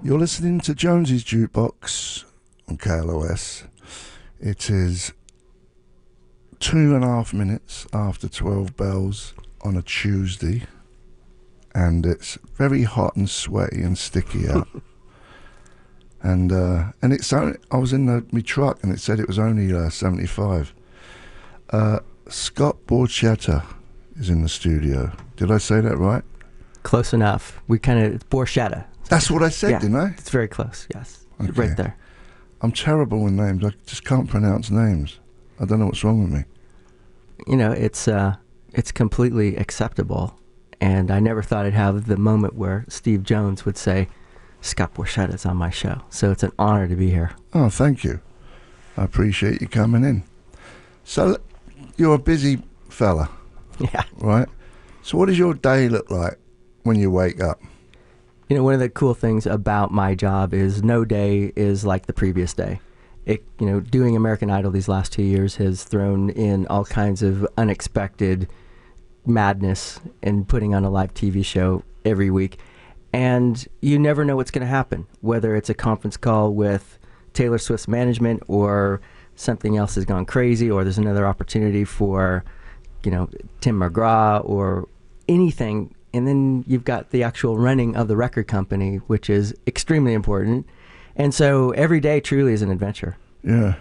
You're listening to Jonesy's Jukebox on KLOS. It is 2.5 minutes after 12 bells on a Tuesday, and it's very hot and sweaty and sticky out. and it's only, I was in my truck and it said it was only 75. Scott Borcetta is in the studio. Did I say that right? Close enough. It's Borcetta. That's what I said, yeah, didn't I? It's very close, yes. Okay. Right there. I'm terrible with names. I just can't pronounce names. I don't know what's wrong with me. You know, it's completely acceptable. And I never thought I'd have the moment where Steve Jones would say, Scott Borcetta's on my show. So it's an honor to be here. Oh, thank you. I appreciate you coming in. So you're a busy fella. Yeah. Right? So what does your day look like when you wake up? You know, one of the cool things about my job is no day is like the previous day. Doing American Idol these last 2 years has thrown in all kinds of unexpected madness and putting on a live TV show every week. And you never know what's going to happen, whether it's a conference call with Taylor Swift's management or something else has gone crazy or there's another opportunity for, Tim McGraw or anything. And then you've got the actual running of the record company, which is extremely important. And so every day truly is an adventure. Yeah.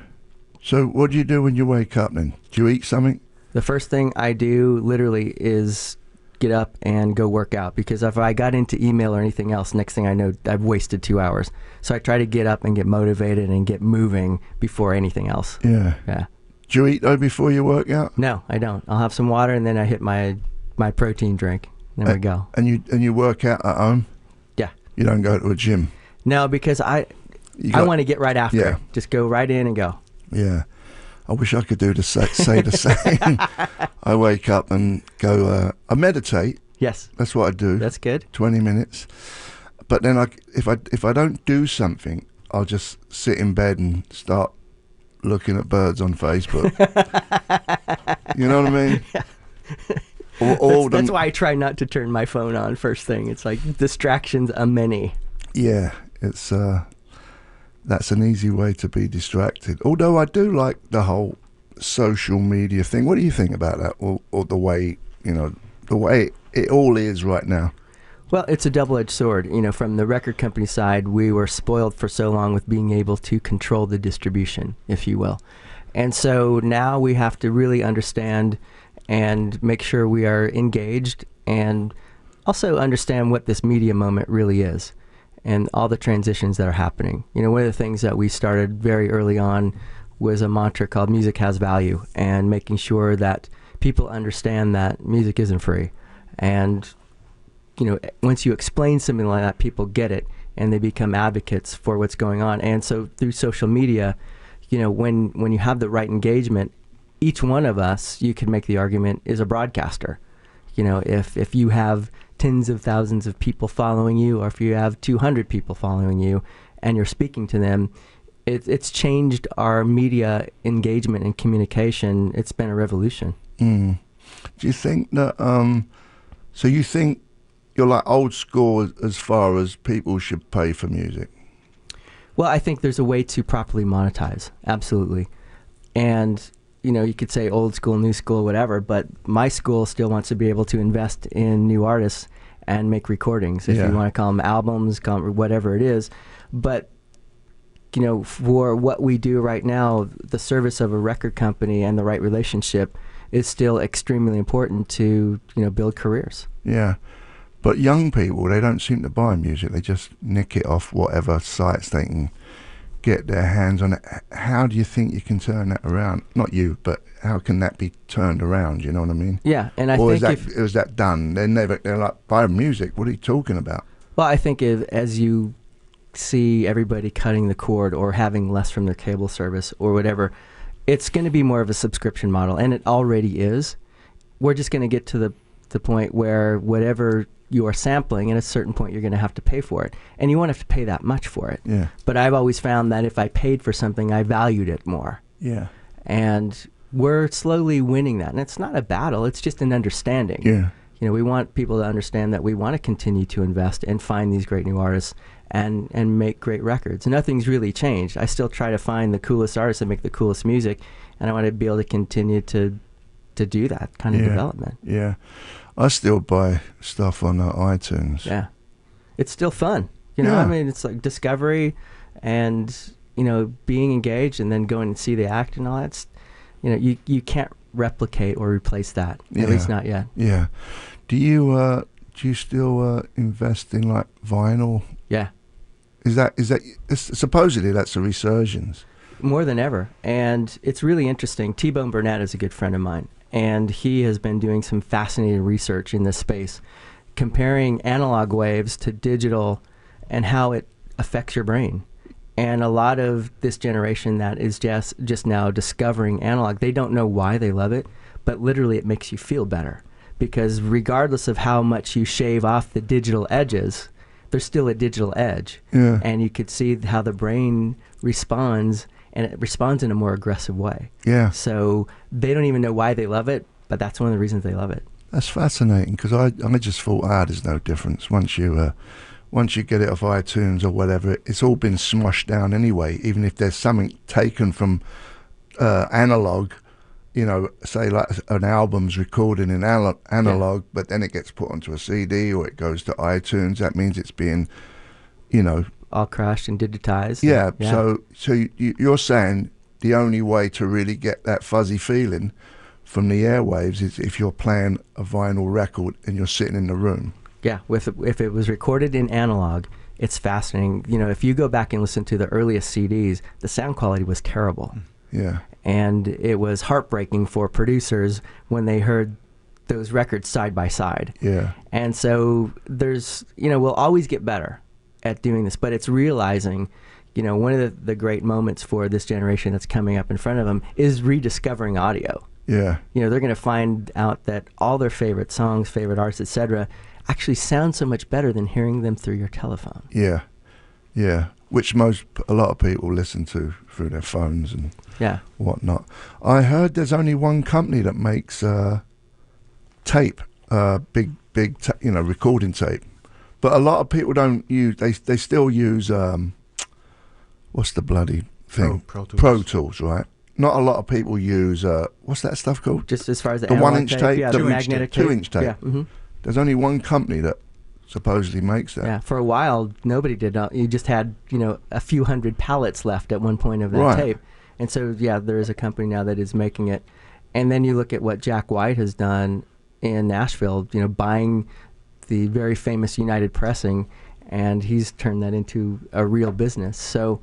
So what do you do when you wake up then? Do you eat something? The first thing I do literally is get up and go work out, because if I got into email or anything else, next thing I know, I've wasted 2 hours. So I try to get up and get motivated and get moving before anything else. Yeah. Yeah. Do you eat though before you work out? No, I don't. I'll have some water and then I hit my protein drink. There we go. And you work out at home? Yeah. You don't go to a gym? No, because I want to get right after. Yeah. Just go right in and go. Yeah. I wish I could do the say the same. I wake up and go, I meditate. Yes. That's what I do. That's good. 20 minutes. But then if I don't do something, I'll just sit in bed and start looking at birds on Facebook. You know what I mean? Yeah. That's why I try not to turn my phone on first thing. It's like distractions a many. Yeah, it's that's an easy way to be distracted. Although I do like the whole social media thing. What do you think about that, or the way it all is right now? Well, it's a double-edged sword. From the record company side, we were spoiled for so long with being able to control the distribution, if you will. And so now we have to really understand and make sure we are engaged and also understand what this media moment really is and all the transitions that are happening. One of the things that we started very early on was a mantra called music has value, and making sure that people understand that music isn't free. And once you explain something like that, people get it and they become advocates for what's going on. And so through social media, when you have the right engagement, each one of us, you can make the argument, is a broadcaster. If you have tens of thousands of people following you, or if you have 200 people following you and you're speaking to them, it's changed our media engagement and communication. It's been a revolution. Do you think that, so you think you're like old school as far as people should pay for music? Well, I think there's a way to properly monetize. Absolutely. And you could say old school, new school, whatever, but my school still wants to be able to invest in new artists and make recordings, if you want to call them albums, whatever it is. But, for what we do right now, the service of a record company and the right relationship is still extremely important to, build careers. Yeah. But young people, they don't seem to buy music. They just nick it off whatever sites they can get their hands on it. How do you think you can turn that around? Not you, but how can that be turned around? You know what I mean? Yeah, and I think is that done? They're like, buy music. What are you talking about? Well, I think as you see everybody cutting the cord or having less from their cable service or whatever, it's going to be more of a subscription model, and it already is. We're just going to get to the point where whatever you are sampling, at a certain point you're going to have to pay for it, and you won't have to pay that much for it. Yeah. But I've always found that if I paid for something, I valued it more. Yeah. And we're slowly winning that, and it's not a battle, it's just an understanding. Yeah. We want people to understand that we want to continue to invest and find these great new artists and make great records. Nothing's really changed. I still try to find the coolest artists and make the coolest music, and I want to be able to continue to do that kind of development. Yeah. I still buy stuff on iTunes. Yeah. It's still fun. I mean, it's like discovery and, being engaged and then going and see the act and all that. You can't replicate or replace that, at least not yet. Yeah. Do you still invest in like vinyl? Yeah. Supposedly that's a resurgence. More than ever. And it's really interesting. T-Bone Burnett is a good friend of mine, and he has been doing some fascinating research in this space, comparing analog waves to digital and how it affects your brain. And a lot of this generation that is just now discovering analog, they don't know why they love it, but literally it makes you feel better. Because regardless of how much you shave off the digital edges, there's still a digital edge. Yeah. And you could see how the brain responds, and it responds in a more aggressive way. Yeah. So they don't even know why they love it, but that's one of the reasons they love it. That's fascinating, because I just thought, there's no difference. Once you get it off iTunes or whatever, it's all been smushed down anyway, even if there's something taken from analog, say like an album's recorded in analog, but then it gets put onto a CD or it goes to iTunes. That means it's being, all crashed and digitized. Yeah. So you're saying the only way to really get that fuzzy feeling from the airwaves is if you're playing a vinyl record and you're sitting in the room. Yeah, if it was recorded in analog, it's fascinating. If you go back and listen to the earliest CDs, the sound quality was terrible. Yeah. And it was heartbreaking for producers when they heard those records side by side. Yeah. And so we'll always get better at doing this, but it's realizing, one of the great moments for this generation that's coming up in front of them is rediscovering audio. Yeah. They're going to find out that all their favorite songs, favorite artists, etc., actually sound so much better than hearing them through your telephone. Yeah. Yeah. Which a lot of people listen to through their phones and whatnot. I heard there's only one company that makes tape, big recording tape. But a lot of people don't use. They still use what's the bloody thing? Pro Tools, right? Not a lot of people use what's that stuff called? Just as far as the 1-inch tape, yeah, the magnetic tape, 2-inch tape. Yeah. Mm-hmm. There's only one company that supposedly makes that. Yeah, for a while nobody did. You just had a few hundred pallets left at one point of that tape, and so there is a company now that is making it. And then you look at what Jack White has done in Nashville, buying the very famous United Pressing, and he's turned that into a real business. So,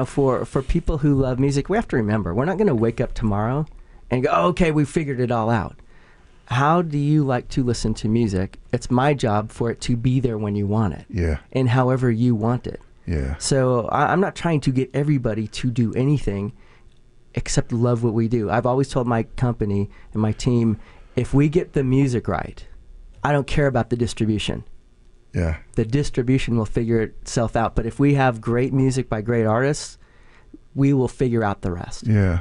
for people who love music, we have to remember, we're not going to wake up tomorrow and go, okay, we figured it all out. How do you like to listen to music? It's my job for it to be there when you want it. Yeah. And however you want it. Yeah. So I'm not trying to get everybody to do anything except love what we do. I've always told my company and my team, if we get the music right, I don't care about the distribution. Yeah. The distribution will figure itself out. But if we have great music by great artists, we will figure out the rest. Yeah.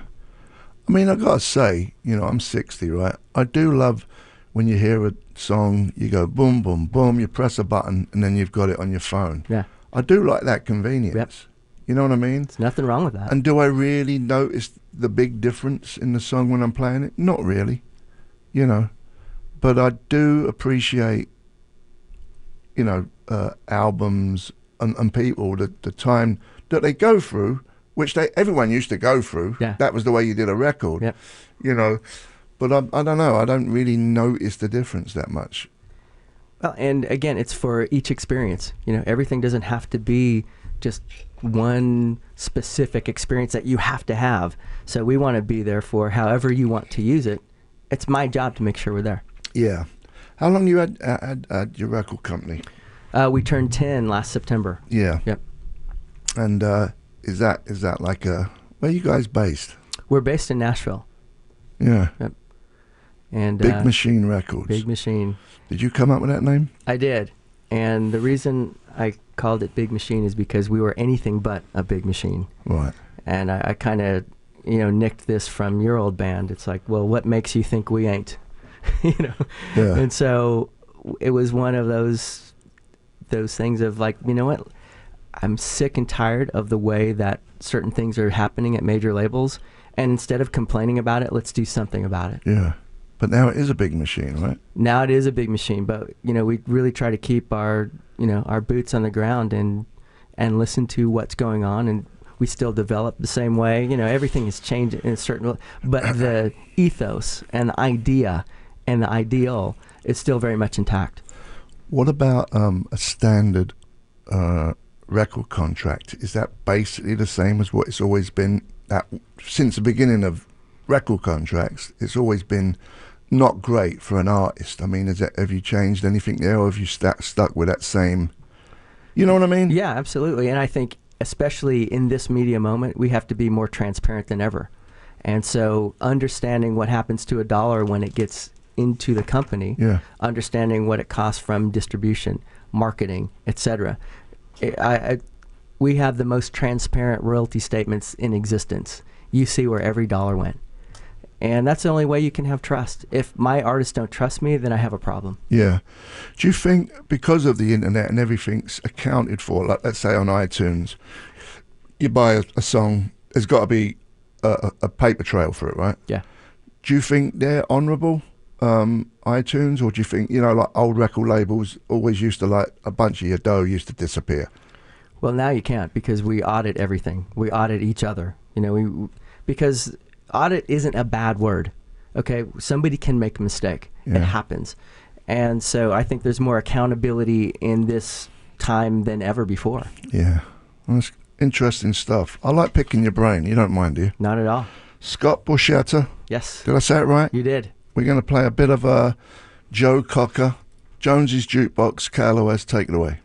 I mean, I gotta say, I'm 60, right? I do love when you hear a song, you go boom, boom, boom, you press a button, and then you've got it on your phone. Yeah. I do like that convenience. Yep. You know what I mean? There's nothing wrong with that. And do I really notice the big difference in the song when I'm playing it? Not really, But I do appreciate, albums and people, the time that they go through, which everyone used to go through. Yeah. That was the way you did a record. Yep. But I don't know. I don't really notice the difference that much. Well, and again, it's for each experience. Everything doesn't have to be just one specific experience that you have to have. So we want to be there for however you want to use it. It's my job to make sure we're there. Yeah. How long you had your record company? We turned 10 last September. Yeah. Yep. And is that like where are you guys based? We're based in Nashville. Yeah. Yep. And Big Machine Records. Big Machine. Did you come up with that name? I did. And the reason I called it Big Machine is because we were anything but a big machine. Right. And I kind of, nicked this from your old band. It's like, well, what makes you think we ain't? you know. Yeah. And so it was one of those things of like, you know what? I'm sick and tired of the way that certain things are happening at major labels, and instead of complaining about it, let's do something about it. Yeah. But now it is a big machine, right? Now it is a big machine, but you know, we really try to keep our, you know, our boots on the ground and listen to what's going on, and we still develop the same way. You know, everything has changed in a certain, but the ethos and the idea and the ideal is still very much intact. What about a standard record contract? Is that basically the same as what it's always been? That since the beginning of record contracts, it's always been not great for an artist. I mean, have you changed anything there, or have you stuck with that same? You know what I mean? Yeah, absolutely. And I think, especially in this media moment, we have to be more transparent than ever. And so understanding what happens to a dollar when it gets into the company, understanding what it costs from distribution, marketing, etc. We have the most transparent royalty statements in existence. You see where every dollar went. And that's the only way you can have trust. If my artists don't trust me, then I have a problem. Yeah. Do you think because of the internet and everything's accounted for, like let's say on iTunes, you buy a song, there's got to be a paper trail for it, right? Yeah. Do you think they're honourable, iTunes, or do you think, you know, like old record labels always used to, like, a bunch of your dough used to disappear? Well, now you can't, because we audit everything. We audit each other. You know, because audit isn't a bad word. Okay, somebody can make a mistake. It happens. And so I think there's more accountability in this time than ever before. Yeah. Well, that's interesting stuff. I like picking your brain. You don't mind, do you? Not at all. Scott Borcetta. Yes. Did I say it right? You did. We're going to play a bit of Joe Cocker, Jonesy's Jukebox. KLOS, take it away.